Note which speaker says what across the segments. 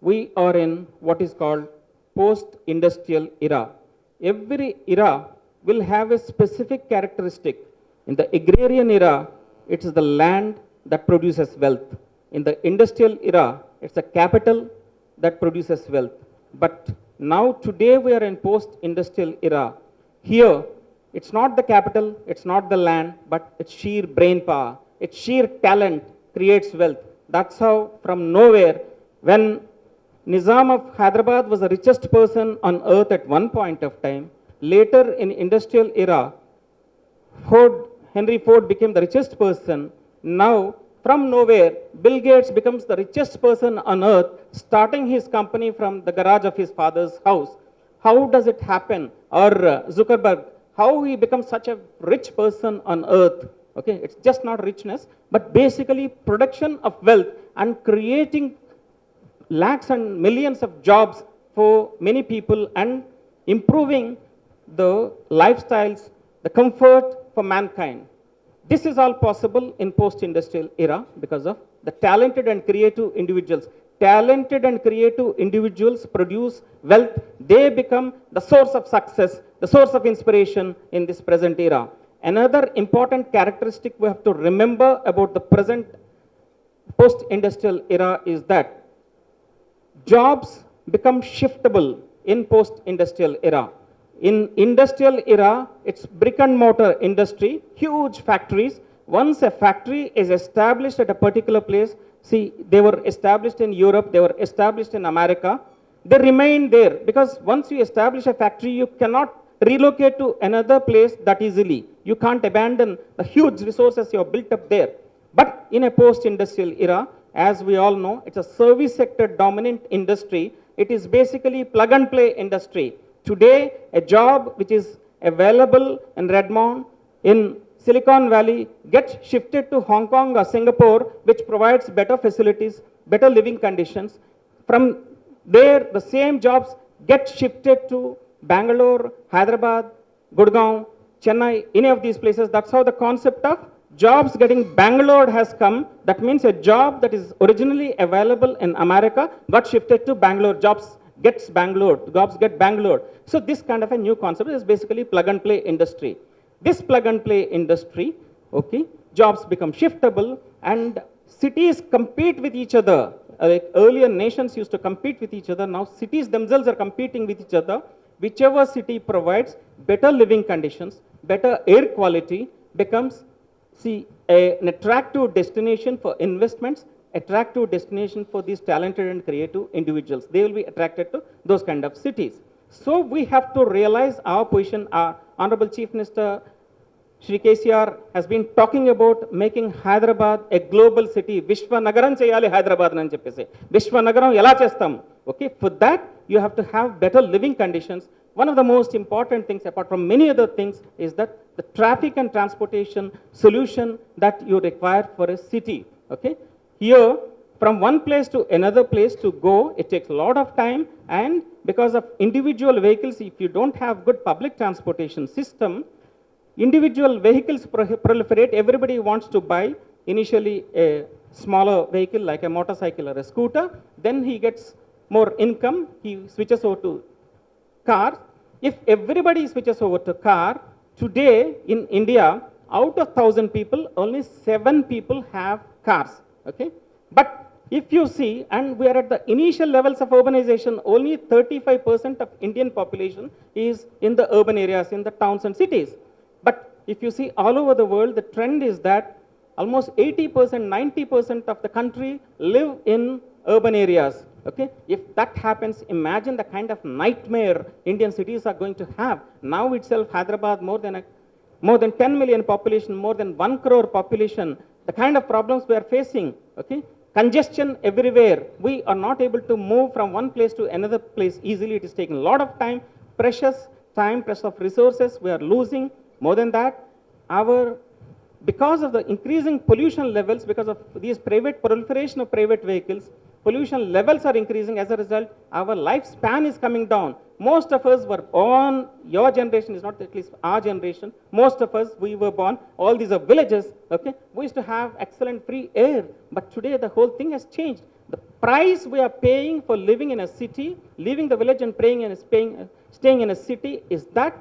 Speaker 1: we are in what is called post-industrial era. Every era will have a specific characteristic. In the agrarian era, it is the land that produces wealth. In the industrial era, it's the capital that produces wealth. But now today we are in post-industrial era. Here, it's not the capital, it's not the land, but it's sheer brain power. It's sheer talent creates wealth. That's how from nowhere, when Nizam of Hyderabad was the richest person on earth at one point of time, later in industrial era, Henry Ford became the richest person. Now, from nowhere, Bill Gates becomes the richest person on earth, starting his company from the garage of his father's house. How does it happen? Or Zuckerberg, how he becomes such a rich person on earth? Okay, it's just not richness, but basically production of wealth and creating lakhs and millions of jobs for many people and improving the lifestyles, the comfort for mankind. This is all possible in post-industrial era because of the talented and creative individuals. Talented and creative individuals produce wealth. They become the source of success, the source of inspiration in this present era. Another important characteristic we have to remember about the present post-industrial era is that jobs become shiftable in post-industrial era. In industrial era, it's brick and mortar industry, huge factories. Once a factory is established at a particular place, see, they were established in Europe, they were established in America, they remain there because once you establish a factory, you cannot relocate to another place that easily. You can't abandon the huge resources you have built up there. But in a post-industrial era, as we all know, it's a service sector dominant industry. It is basically plug and play industry. Today, a job which is available in Redmond, in Silicon Valley, gets shifted to Hong Kong or Singapore, which provides better facilities, better living conditions. From there, the same jobs get shifted to Bangalore, Hyderabad, Gurgaon, Chennai, any of these places. That's how the concept of jobs getting Bangalore has come. That means a job that is originally available in America got shifted to Bangalore. Jobs get Bangalore. So this kind of a new concept is basically plug and play industry. This plug and play industry, okay, jobs become shiftable and cities compete with each other. Like earlier nations used to compete with each other. Now cities themselves are competing with each other. Whichever city provides better living conditions, better air quality becomes, see, an attractive destination for investments, attractive destination for these talented and creative individuals. They will be attracted to those kind of cities. So we have to realize our position. Our Honorable Chief Minister Shri KCR has been talking about making Hyderabad a global city. Vishwanagaram cheyali Hyderabad nani cheppesi. Vishwanagaram ela chestam. Okay, for that you have to have better living conditions. One of the most important things, apart from many other things, is that the traffic and transportation solution that you require for a city. Okay, here from one place to another place to go, it takes a lot of time, and because of individual vehicles, if you don't have good public transportation system, individual vehicles proliferate. Everybody wants to buy initially a smaller vehicle like a motorcycle or a scooter. Then he gets more income, he switches over to car. If everybody switches over to car, today in India, out of 1,000 people, only 7 people have cars. Okay, but if you see, and we are at the initial levels of urbanization, only 35% of Indian population is in the urban areas, in the towns and cities. But if you see all over the world, the trend is that almost 80%, 90% of the country live in urban areas. Okay, if that happens, imagine the kind of nightmare Indian cities are going to have. Now itself, Hyderabad, more than 10 million population, more than 1 crore population, the kind of problems we are facing. Okay, congestion everywhere. We are not able to move from one place to another place easily. It is taking a lot of time, precious of resources we are losing. More than that, because of the increasing pollution levels, because of these proliferation of private vehicles, pollution levels are increasing. As a result, our lifespan is coming down. Most of us were born, your generation is not at least our generation, most of us, we were born, all these are villages, okay? We used to have excellent free air, but today the whole thing has changed. The price we are paying for living in a city, leaving the village and staying in a city is that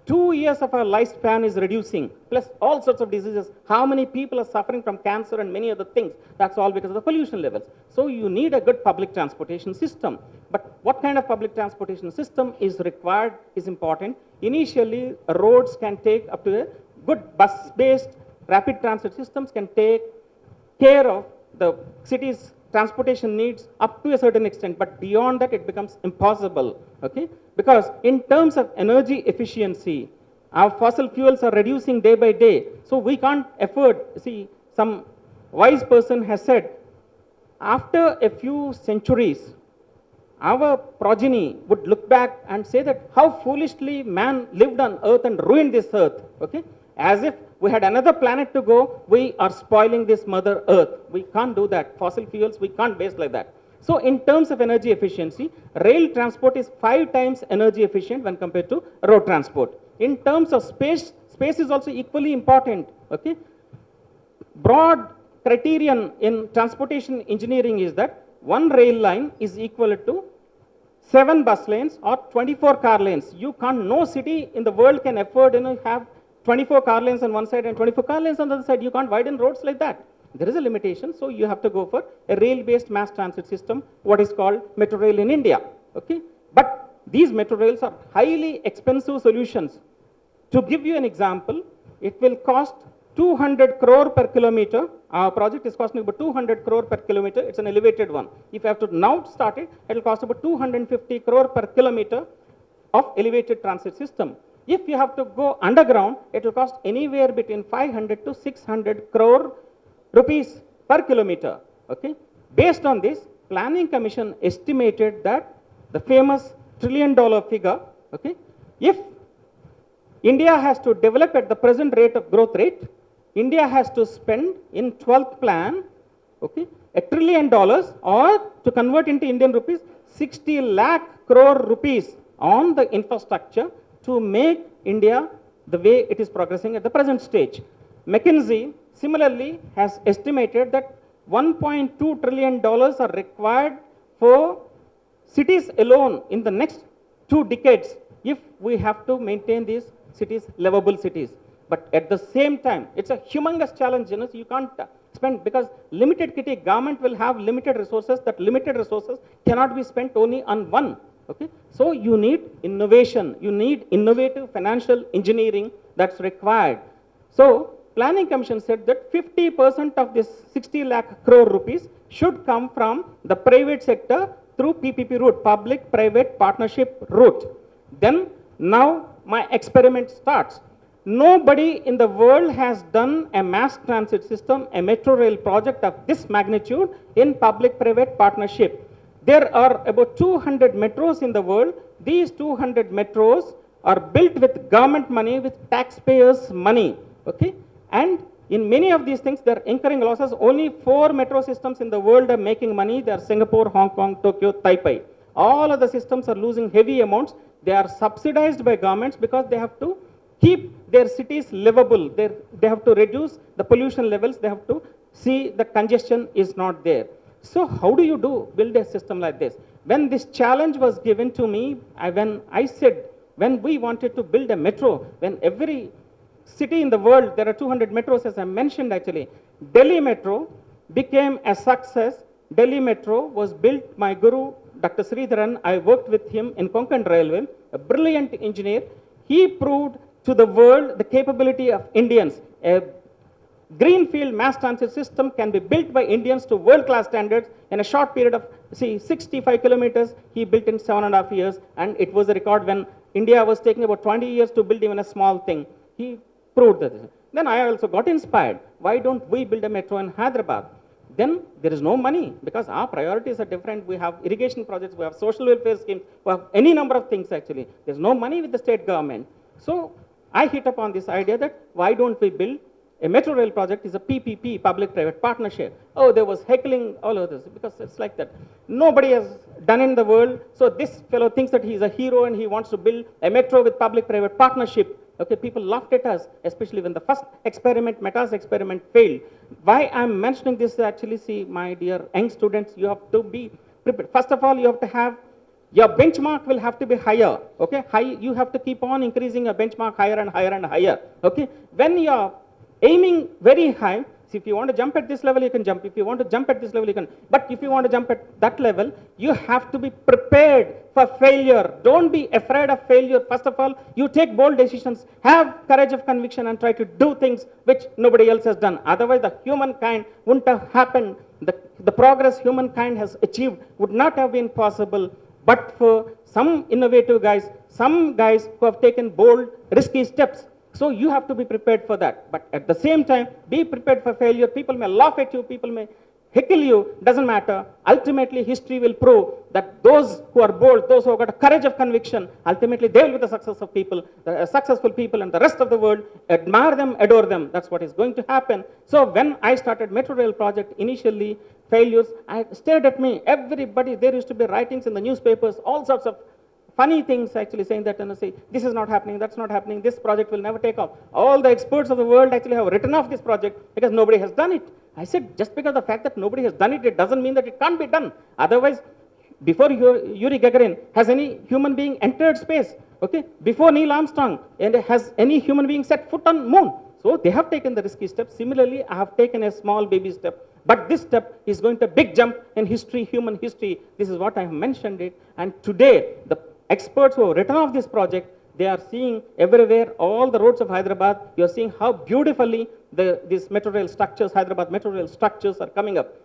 Speaker 1: 2 years of our lifespan is reducing, plus all sorts of diseases. How many people are suffering from cancer and many other things? That's all because of the pollution levels. So you need a good public transportation system. But what kind of public transportation system is required is important. Initially, roads can take up to a good bus-based rapid transit systems can take care of the city's transportation needs up to a certain extent, but beyond that it becomes impossible, okay? Because in terms of energy efficiency, our fossil fuels are reducing day by day, so we can't afford, see, some wise person has said, after a few centuries, our progeny would look back and say that how foolishly man lived on earth and ruined this earth, okay? As if we had another planet to go, we are spoiling this mother earth. We can't do that. Fossil fuels, we can't waste like that. So in terms of energy efficiency, rail transport is 5 times energy efficient when compared to road transport. In terms of space is also equally important, okay? Broad criterion in transportation engineering is that one rail line is equal to 7 bus lanes or 24 car lanes. You can't, no city in the world can afford, have 24 car lanes on one side and 24 car lanes on the other side. You can't widen roads like that. There is a limitation, so you have to go for a rail-based mass transit system, what is called metro rail in India, okay? But these metro rails are highly expensive solutions. To give you an example, it will cost 200 crore per kilometer. Our project is costing about 200 crore per kilometer. It's an elevated one. If you have to now start it, it will cost about 250 crore per kilometer of elevated transit system. If you have to go underground, it will cost anywhere between 500 to 600 crore rupees per kilometer, okay? Based on this, Planning Commission estimated that the famous $1 trillion figure, okay? If India has to develop at the present rate of growth rate, India has to spend in 12th plan, okay, $1 trillion, or to convert into Indian rupees, 60 lakh crore rupees on the infrastructure to make India the way it is progressing at the present stage. McKinsey similarly has estimated that $1.2 trillion are required for cities alone in the next 2 decades if we have to maintain these cities livable cities. But at the same time, it's a humongous challenge, so you can't spend, because limited kitty government will have limited resources. That limited resources cannot be spent only on one. Okay? So you need innovation, you need innovative financial engineering that's required. So Planning Commission said that 50% of this 60 lakh crore rupees should come from the private sector through PPP route, public-private partnership route. Then now my experiment starts. Nobody in the world has done a mass transit system, a metro rail project of this magnitude in public-private partnership. There are about 200 metros in the world. These 200 metros are built with government money, with taxpayers' money, okay? And in many of these things, they're incurring losses. Only 4 metro systems in the world are making money. They are Singapore, Hong Kong, Tokyo, Taipei. All of the systems are losing heavy amounts. They are subsidized by governments because they have to keep their cities livable. They have to reduce the pollution levels. They have to see the congestion is not there. So how do you build a system like this? When this challenge was given to me, when we wanted to build a metro, when every city in the world, there are 200 metros as I mentioned actually, Delhi Metro became a success. Delhi Metro was built, my guru, Dr. Sridharan, I worked with him in Konkan Railway, a brilliant engineer. He proved to the world the capability of Indians. A greenfield mass transit system can be built by Indians to world-class standards in a short period of, 65 kilometers, he built in 7.5 years, and it was a record when India was taking about 20 years to build even a small thing. He proved that. Then I also got inspired. Why don't we build a metro in Hyderabad? Then there is no money because our priorities are different. We have irrigation projects, we have social welfare schemes, we have any number of things actually. There's no money with the state government. So I hit upon this idea that why don't we build a metro rail project is a PPP, public-private partnership. Oh, there was heckling all of this because it's like that. Nobody has done in the world. So this fellow thinks that he's a hero and he wants to build a metro with public-private partnership. Okay, people laughed at us, especially when the first experiment, Meta's experiment, failed. Why I'm mentioning this actually, see, my dear young students, you have to be prepared. First of all, you have to have your benchmark will have to be higher. Okay, you have to keep on increasing your benchmark higher and higher and higher. Okay, when you're aiming very high, see, if you want to jump at this level, you can jump. If you want to jump at this level, you can. But if you want to jump at that level, you have to be prepared for failure. Don't be afraid of failure. First of all, you take bold decisions, have courage of conviction, and try to do things which nobody else has done. Otherwise, the humankind wouldn't have happened. The progress humankind has achieved would not have been possible but for some innovative guys, some guys who have taken bold, risky steps. So you have to be prepared for that. But at the same time, be prepared for failure. People may laugh at you, people may heckle you, doesn't matter. Ultimately, history will prove that those who are bold, those who have got a courage of conviction, ultimately they will be the successful people, and the rest of the world admire them, adore them. That's what is going to happen. So when I started Metro Rail project, initially failures, I stared at me. Everybody, there used to be writings in the newspapers, all sorts of funny things actually saying that, say, this is not happening, that's not happening, this project will never take off. All the experts of the world actually have written off this project because nobody has done it. I said, just because of the fact that nobody has done it, it doesn't mean that it can't be done. Otherwise, before Yuri Gagarin, has any human being entered space? Okay, before Neil Armstrong, and has any human being set foot on moon? So they have taken the risky step. Similarly, I have taken a small baby step. But this step is going to big jump in history, human history. This is what I have mentioned it. And today, the experts who have written off this project, they are seeing everywhere, all the roads of Hyderabad, you are seeing how beautifully these metro rail structures, Hyderabad metro rail structures are coming up.